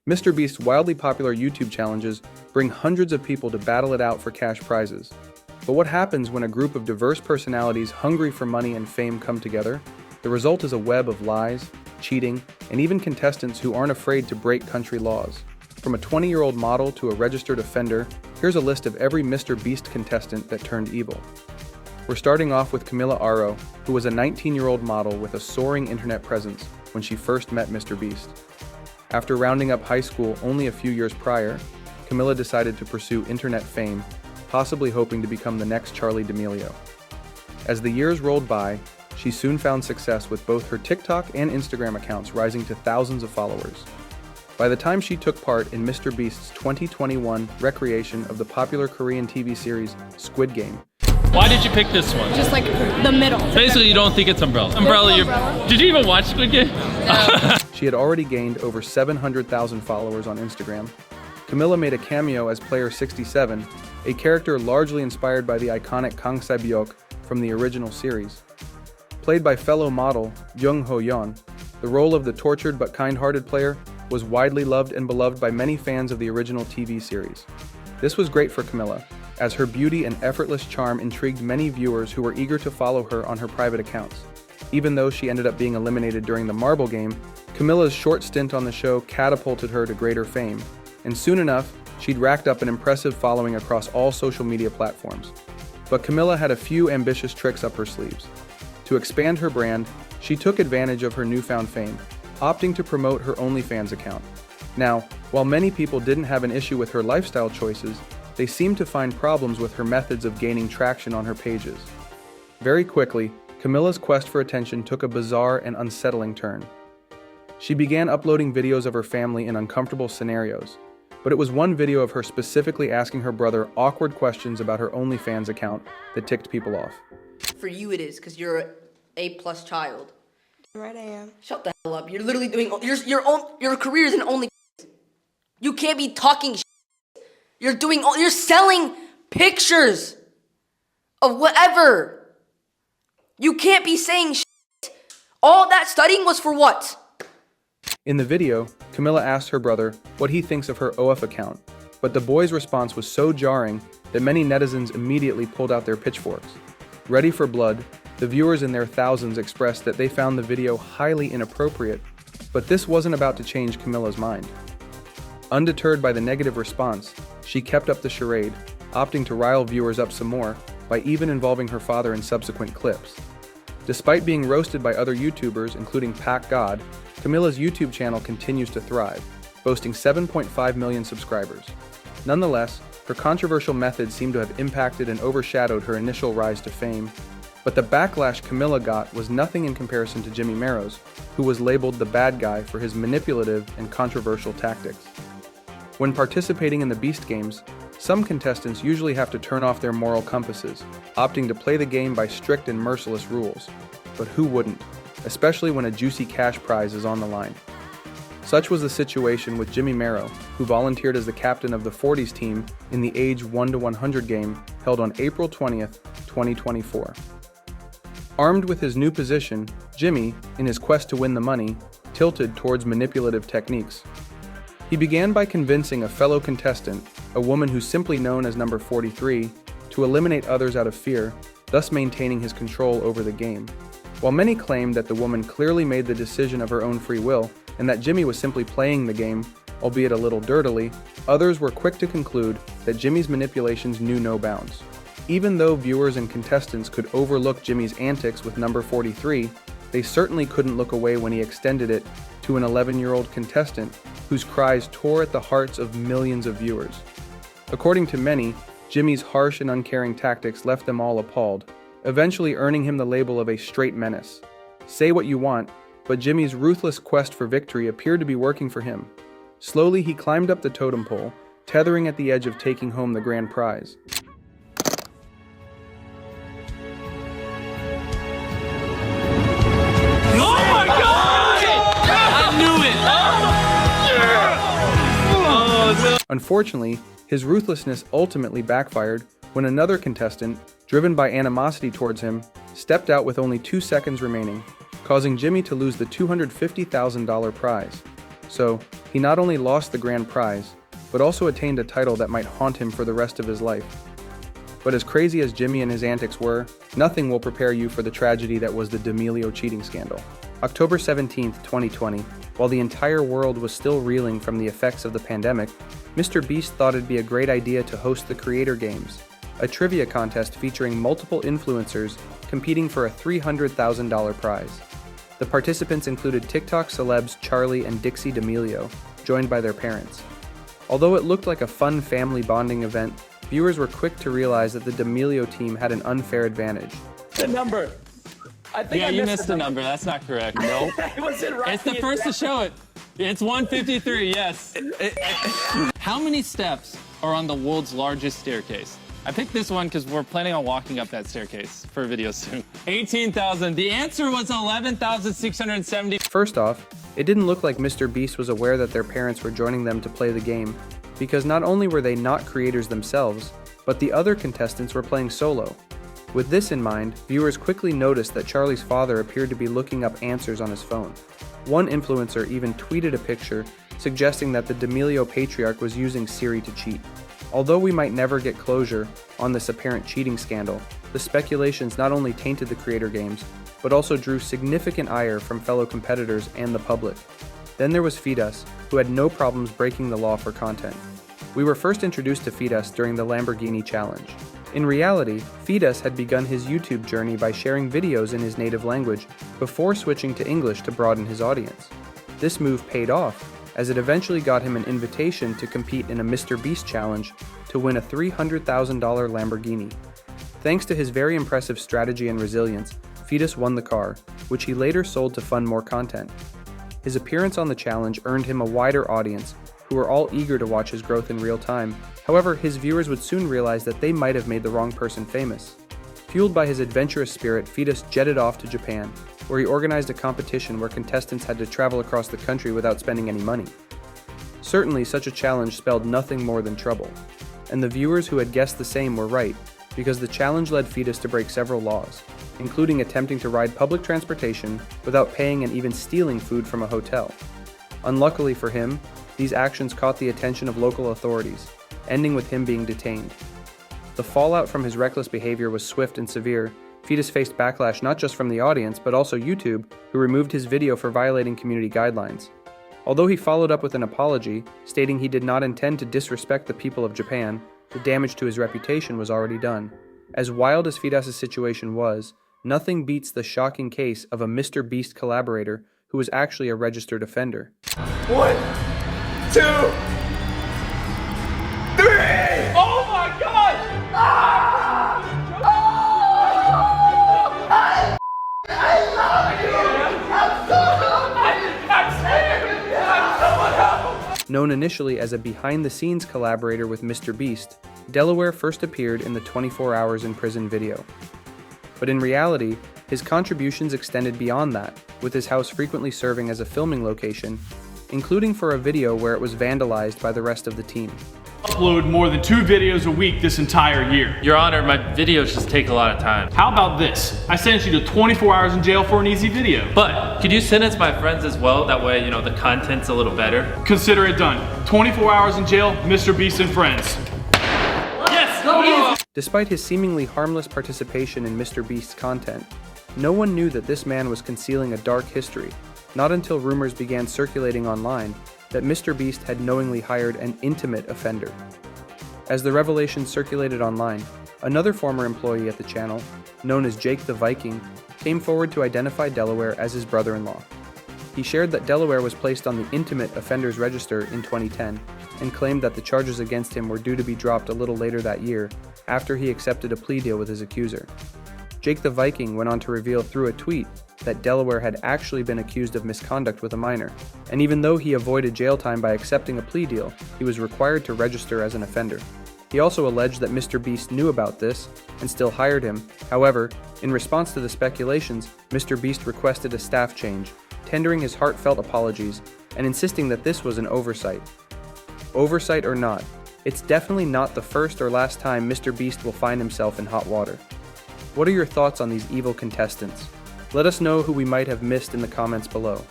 MrBeast's wildly popular YouTube challenges bring hundreds of people to battle it out for cash prizes. But what happens when a group of diverse personalities hungry for money and fame come together? The result is a web of lies, cheating, and even contestants who aren't afraid to break country laws. From a 20-year-old model to a registered offender, here's a list of every MrBeast contestant that turned evil. We're starting off with Camila Aro, who was a 19-year-old model with a soaring internet presence when she first met MrBeast. After rounding up high school only a few years prior, Camila decided to pursue internet fame, possibly hoping to become the next Charli D'Amelio. As the years rolled by, she soon found success with both her TikTok and Instagram accounts rising to thousands of followers. By the time she took part in MrBeast's 2021 recreation of the popular Korean TV series Squid Game. Why did you pick this one? Just like the middle. Basically, you don't think it's Umbrella. Umbrella. Did you even watch Squid Game? No. She had already gained over 700,000 followers on Instagram. Camila made a cameo as Player 67, a character largely inspired by the iconic Kang Se-byuk from the original series. Played by fellow model Jung Ho-yeon, the role of the tortured but kind-hearted player was widely loved and beloved by many fans of the original TV series. This was great for Camila, as her beauty and effortless charm intrigued many viewers who were eager to follow her on her private accounts. Even though she ended up being eliminated during the marble game, Camila's short stint on the show catapulted her to greater fame, and soon enough, she'd racked up an impressive following across all social media platforms. But Camila had a few ambitious tricks up her sleeves. To expand her brand, she took advantage of her newfound fame, opting to promote her OnlyFans account. Now, while many people didn't have an issue with her lifestyle choices, they seemed to find problems with her methods of gaining traction on her pages. Very quickly, Camila's quest for attention took a bizarre and unsettling turn. She began uploading videos of her family in uncomfortable scenarios, but it was one video of her specifically asking her brother awkward questions about her OnlyFans account that ticked people off. For you it is, because you're an A+ child. Right, I am. Shut the hell up. You're literally doing your career is in only. You can't be talking shit. You're selling pictures of whatever. You can't be saying shit. All that studying was for what? In the video, Camila asked her brother what he thinks of her OF account, but the boy's response was so jarring that many netizens immediately pulled out their pitchforks. Ready for blood, the viewers in their thousands expressed that they found the video highly inappropriate, but this wasn't about to change Camila's mind. Undeterred by the negative response, she kept up the charade, opting to rile viewers up some more by even involving her father in subsequent clips. Despite being roasted by other YouTubers, including Pac God, Camila's YouTube channel continues to thrive, boasting 7.5 million subscribers. Nonetheless, her controversial methods seem to have impacted and overshadowed her initial rise to fame, but the backlash Camila got was nothing in comparison to Jimmy Maros, who was labeled the bad guy for his manipulative and controversial tactics. When participating in the Beast Games, some contestants usually have to turn off their moral compasses, opting to play the game by strict and merciless rules. But who wouldn't, especially when a juicy cash prize is on the line? Such was the situation with Jimmy Maro, who volunteered as the captain of the 40s team in the age 1 to 100 game held on April 20th, 2024. Armed with his new position, Jimmy, in his quest to win the money, tilted towards manipulative techniques. He began by convincing a fellow contestant, a woman who's simply known as number 43, to eliminate others out of fear, thus maintaining his control over the game. While many claimed that the woman clearly made the decision of her own free will, and that Jimmy was simply playing the game, albeit a little dirtily, others were quick to conclude that Jimmy's manipulations knew no bounds. Even though viewers and contestants could overlook Jimmy's antics with number 43, they certainly couldn't look away when he extended it to an 11-year-old contestant whose cries tore at the hearts of millions of viewers. According to many, Jimmy's harsh and uncaring tactics left them all appalled, eventually earning him the label of a straight menace. Say what you want, but Jimmy's ruthless quest for victory appeared to be working for him. Slowly, he climbed up the totem pole, tethering at the edge of taking home the grand prize. Unfortunately, his ruthlessness ultimately backfired when another contestant, driven by animosity towards him, stepped out with only 2 seconds remaining, causing Jimmy to lose the $250,000 prize. So, he not only lost the grand prize, but also attained a title that might haunt him for the rest of his life. But as crazy as Jimmy and his antics were, nothing will prepare you for the tragedy that was the D'Amelio cheating scandal. October 17, 2020, while the entire world was still reeling from the effects of the pandemic, MrBeast thought it'd be a great idea to host the Creator Games, a trivia contest featuring multiple influencers competing for a $300,000 prize. The participants included TikTok celebs Charlie and Dixie D'Amelio, joined by their parents. Although it looked like a fun family bonding event, viewers were quick to realize that the D'Amelio team had an unfair advantage. The number. I think Yeah, I you missed missed the number. That's not correct. No. It wasn't right. It's the first to show it. It's 153, yes. How many steps are on the world's largest staircase? I picked this one because we're planning on walking up that staircase for a video soon. 18,000. The answer was 11,670. First off, it didn't look like MrBeast was aware that their parents were joining them to play the game, because not only were they not creators themselves, but the other contestants were playing solo. With this in mind, viewers quickly noticed that Charlie's father appeared to be looking up answers on his phone. One influencer even tweeted a picture suggesting that the D'Amelio patriarch was using Siri to cheat. Although we might never get closure on this apparent cheating scandal, the speculations not only tainted the Creator Games, but also drew significant ire from fellow competitors and the public. Then there was Fedus, who had no problems breaking the law for content. We were first introduced to Fedus during the Lamborghini challenge. In reality, Fedus had begun his YouTube journey by sharing videos in his native language before switching to English to broaden his audience. This move paid off, as it eventually got him an invitation to compete in a MrBeast challenge to win a $300,000 Lamborghini. Thanks to his very impressive strategy and resilience, Fedus won the car, which he later sold to fund more content. His appearance on the challenge earned him a wider audience, who were all eager to watch his growth in real time. However, his viewers would soon realize that they might have made the wrong person famous. Fueled by his adventurous spirit, Fedus jetted off to Japan, where he organized a competition where contestants had to travel across the country without spending any money. Certainly, such a challenge spelled nothing more than trouble, and the viewers who had guessed the same were right, because the challenge led Fedus to break several laws, including attempting to ride public transportation without paying and even stealing food from a hotel. Unluckily for him, these actions caught the attention of local authorities, ending with him being detained. The fallout from his reckless behavior was swift and severe. Fedus faced backlash not just from the audience, but also YouTube, who removed his video for violating community guidelines. Although he followed up with an apology, stating he did not intend to disrespect the people of Japan, the damage to his reputation was already done. As wild as Fedus' situation was, nothing beats the shocking case of a MrBeast collaborator who was actually a registered offender. 1, 2, 3! Oh my God! Known initially as a behind-the-scenes collaborator with MrBeast, Delaware first appeared in the 24 Hours in Prison video. But in reality, his contributions extended beyond that, with his house frequently serving as a filming location, including for a video where it was vandalized by the rest of the team. Upload more than 2 videos a week this entire year. Your Honor, my videos just take a lot of time. How about this? I sentence you to 24 hours in jail for an easy video. But could you sentence my friends as well? That way, you know, the content's a little better. Consider it done. 24 hours in jail, MrBeast and friends. Yes! Despite his seemingly harmless participation in MrBeast's content, no one knew that this man was concealing a dark history, not until rumors began circulating online that MrBeast had knowingly hired an intimate offender. As the revelation circulated online, another former employee at the channel, known as Jake the Viking, came forward to identify Delaware as his brother-in-law. He shared that Delaware was placed on the Intimate Offenders Register in 2010 and claimed that the charges against him were due to be dropped a little later that year after he accepted a plea deal with his accuser. Jake the Viking went on to reveal through a tweet that Delaware had actually been accused of misconduct with a minor, and even though he avoided jail time by accepting a plea deal, he was required to register as an offender. He also alleged that MrBeast knew about this and still hired him. However, in response to the speculations, MrBeast requested a staff change, tendering his heartfelt apologies and insisting that this was an oversight. Oversight or not, it's definitely not the first or last time MrBeast will find himself in hot water. What are your thoughts on these evil contestants? Let us know who we might have missed in the comments below.